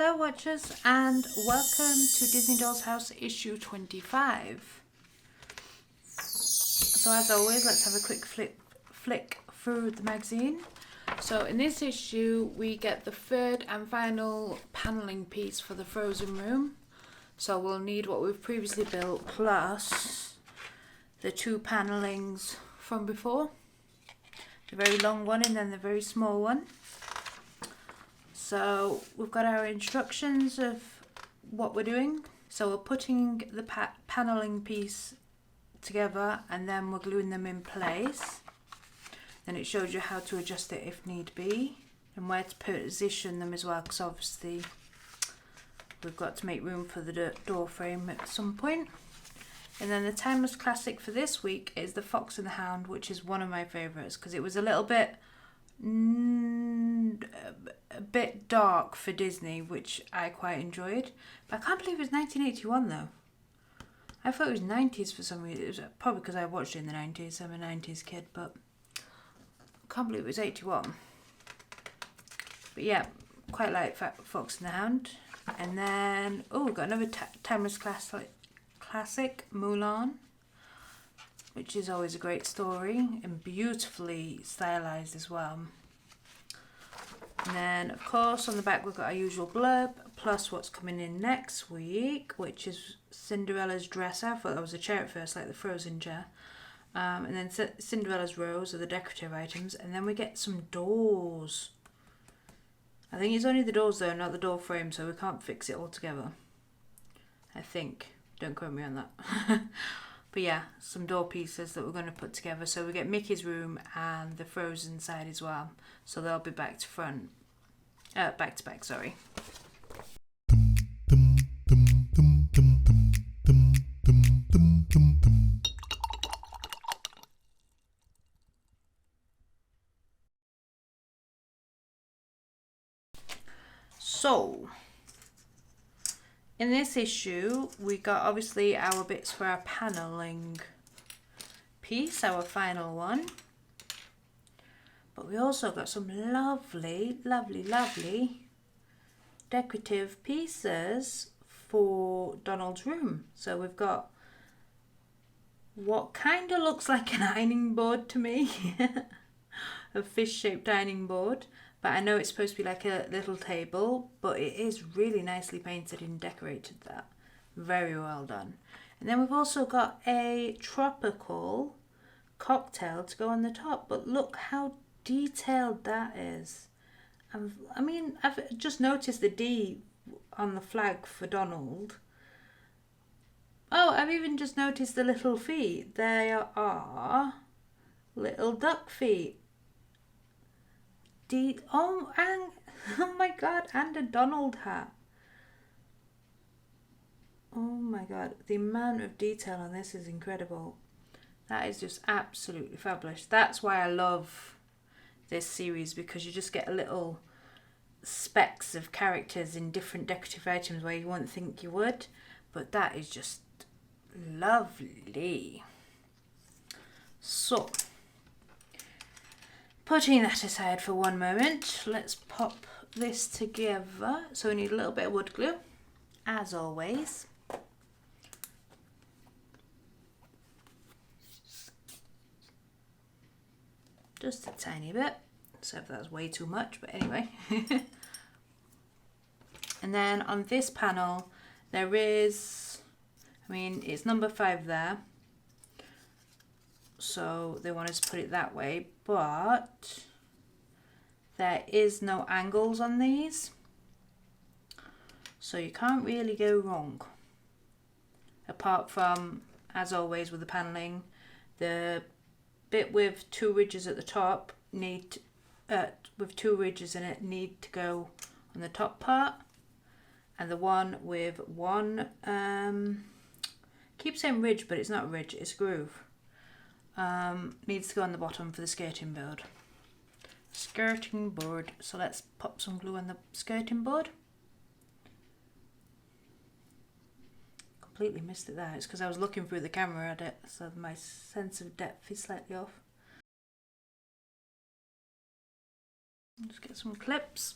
Hello watchers and welcome to Disney Dollhouse issue 25. So as always, let's have a quick flick through the magazine. So in this issue we get the third and final panelling piece for the Frozen room. So we'll need what we've previously built plus the two panellings from before. The very long one and then the very small one. So we've got our instructions of what we're doing. So we're putting the panelling piece together and then we're gluing them in place. Then it shows you how to adjust it if need be and where to position them as well, because obviously we've got to make room for the door frame at some point. And then the timeless classic for this week is The Fox and the Hound, which is one of my favourites because it was a little bit a bit dark for Disney, which I quite enjoyed. But I can't believe it was 1981 though. I thought it was 90s for some reason. It was probably because I watched it in the 90s. I'm a 90s kid, but I can't believe it was 81. But yeah, quite like Fox and the Hound. And then, oh, we've got another timeless classic, Mulan, which is always a great story and beautifully stylized as well. And then of course on the back we've got our usual blurb plus what's coming in next week, which is Cinderella's dress. I thought that was a chair at first, like the Frozen chair. And then Cinderella's rose are the decorative items, and then we get some doors. I think it's only the doors though, not the door frame, so we can't fix it all together, I think. Don't quote me on that. But yeah, some door pieces that we're going to put together. So we get Mickey's room and the Frozen side as well. So they'll be back to front. Back to back, sorry. So in this issue, we got obviously our bits for our panelling piece, our final one. But we also got some lovely, lovely, lovely decorative pieces for Donald's room. So we've got what kind of looks like an ironing board to me, a fish-shaped ironing board. But I know it's supposed to be like a little table, but it is really nicely painted and decorated that. Very well done. And then we've also got a tropical cocktail to go on the top. But look how detailed that is. I mean, I've just noticed the D on the flag for Donald. Oh, I've even just noticed the little feet. There are little duck feet. Oh my god, and a Donald hat. Oh my god, the amount of detail on this is incredible. That is just absolutely fabulous. That's why I love this series, because you just get little specks of characters in different decorative items where you wouldn't think you would. But that is just lovely. So putting that aside for one moment, let's pop this together. So we need a little bit of wood glue, as always. Just a tiny bit, so if that's way too much, but anyway. And then on this panel, there is, I mean, it's number 5 there. So they want us to put it that way, but there is no angles on these, so you can't really go wrong. Apart from, as always with the panelling, the bit with 2 ridges at the top with 2 ridges in it need to go on the top part, and the one with one keep saying ridge, but it's not a ridge, it's a groove. Needs to go on the bottom for the skirting board. So let's pop some glue on the skirting board. Completely missed it there. It's because I was looking through the camera at it, so my sense of depth is slightly off. Just get some clips.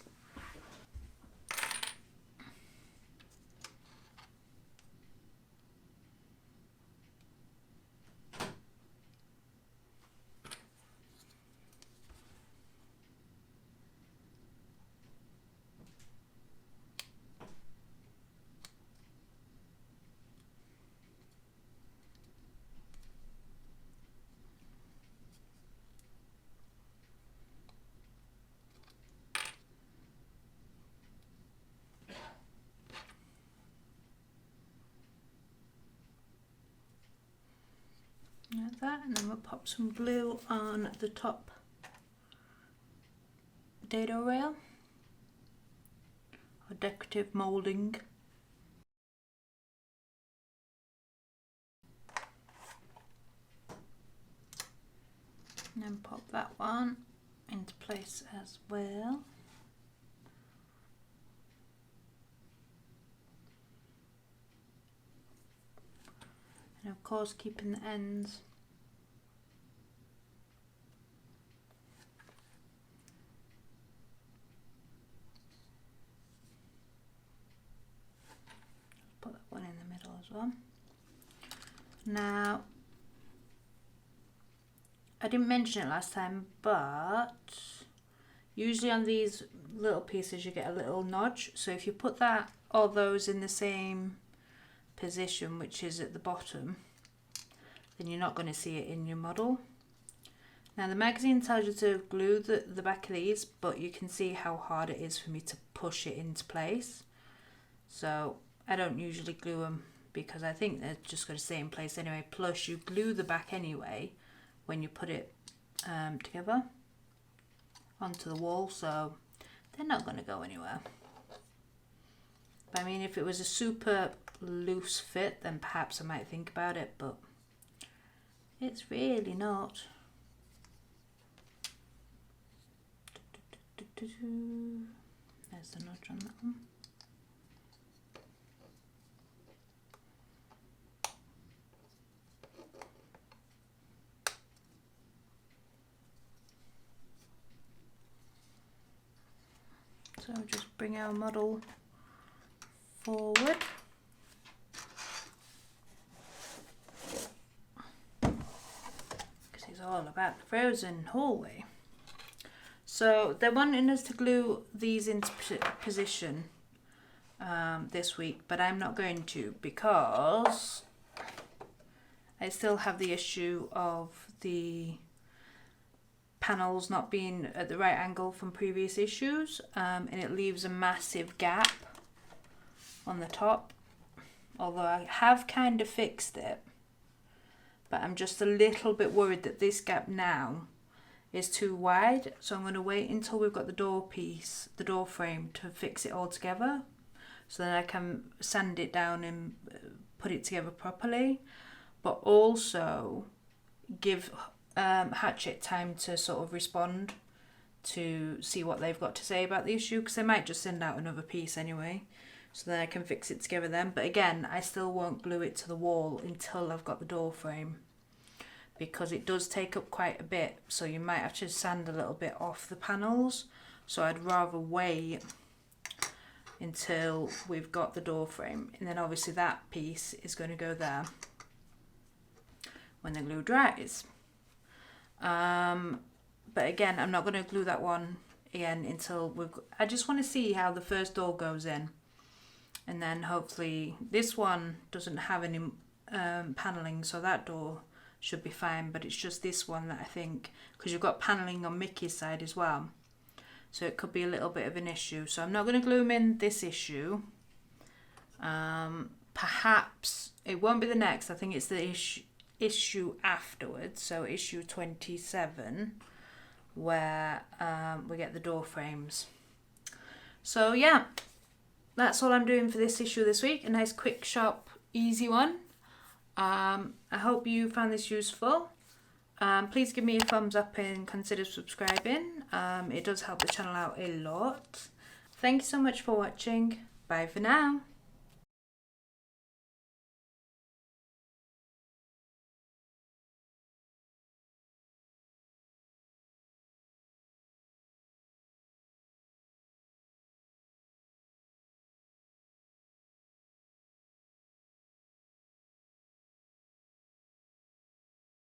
that, and then we'll pop some glue on the top dado rail or decorative moulding. And then pop that one into place as well. And of course keeping the ends put that one in the middle as well. Now, I didn't mention it last time, but usually on these little pieces you get a little notch. So if you put that, all those in the same position, which is at the bottom, then you're not going to see it in your model. Now the magazine tells you to glue the back of these, but you can see how hard it is for me to push it into place. So I don't usually glue them because I think they're just going to stay in place anyway. Plus you glue the back anyway when you put it together onto the wall, so they're not going to go anywhere. But I mean, if it was a super loose fit, then perhaps I might think about it, but it's really not. There's the notch on that one. So just bring our model forward. Because it's all about the frozen hallway. So they're wanting us to glue these into position this week, but I'm not going to because I still have the issue of the panels not being at the right angle from previous issues, and it leaves a massive gap on the top, although I have kind of fixed it, but I'm just a little bit worried that this gap now is too wide, so I'm going to wait until we've got the door piece, the door frame, to fix it all together so that I can sand it down and put it together properly, but also give hachette time to sort of respond to see what they've got to say about the issue, because they might just send out another piece anyway, so then I can fix it together then. But again, I still won't glue it to the wall until I've got the door frame, because it does take up quite a bit, so you might have to sand a little bit off the panels, so I'd rather wait until we've got the door frame, and then obviously that piece is going to go there when the glue dries. But again, I'm not going to glue that one again until I just want to see how the first door goes in, and then hopefully this one doesn't have any paneling, so that door should be fine, but it's just this one that I think, because you've got paneling on Mickey's side as well, so it could be a little bit of an issue. So I'm not going to glue them in this issue. Perhaps it won't be the next. I think it's the issue afterwards, so issue 27, where we get the door frames. So yeah, that's all I'm doing for this issue this week. A nice quick, sharp, easy one. I hope you found this useful. Please give me a thumbs up and consider subscribing. It does help the channel out a lot. Thank you so much for watching. Bye for now.